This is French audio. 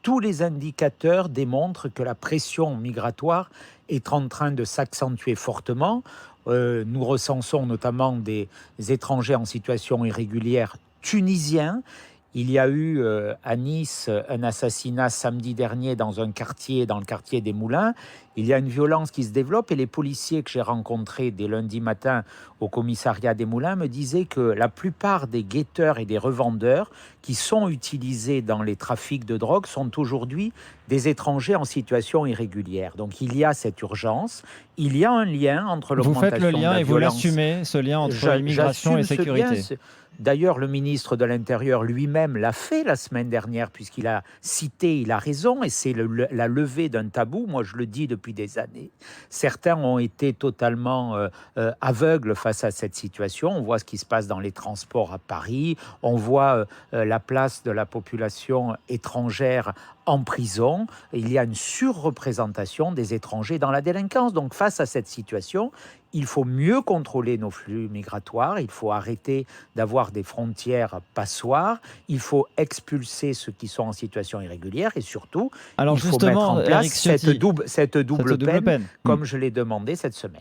tous les indicateurs démontrent que la pression migratoire est en train de s'accentuer fortement. Nous recensons notamment des étrangers en situation irrégulière tunisiens. Il y a eu à Nice un assassinat samedi dernier dans le quartier des Moulins. Il y a une violence qui se développe et les policiers que j'ai rencontrés dès lundi matin au commissariat des Moulins me disaient que la plupart des guetteurs et des revendeurs qui sont utilisés dans les trafics de drogue sont aujourd'hui des étrangers en situation irrégulière. Donc il y a cette urgence, il y a un lien entre Vous faites le l'augmentation de lien la et vous violence. l'assumez, ce lien entre immigration et J'assume ce lien. sécurité. D'ailleurs, le ministre de l'Intérieur lui-même l'a fait la semaine dernière, puisqu'il a cité, il a raison, et c'est la levée d'un tabou. Moi, je le dis depuis des années. Certains ont été totalement aveugles face à cette situation. On voit ce qui se passe dans les transports à Paris, on voit la place de la population étrangère en prison. Il y a une surreprésentation des étrangers dans la délinquance. Donc, face à cette situation, il faut mieux contrôler nos flux migratoires, il faut arrêter d'avoir des frontières passoires, il faut expulser ceux qui sont en situation irrégulière et surtout, Alors il faut mettre justement, en Éric place Ciotti, cette double peine, peine. comme je l'ai demandé cette semaine.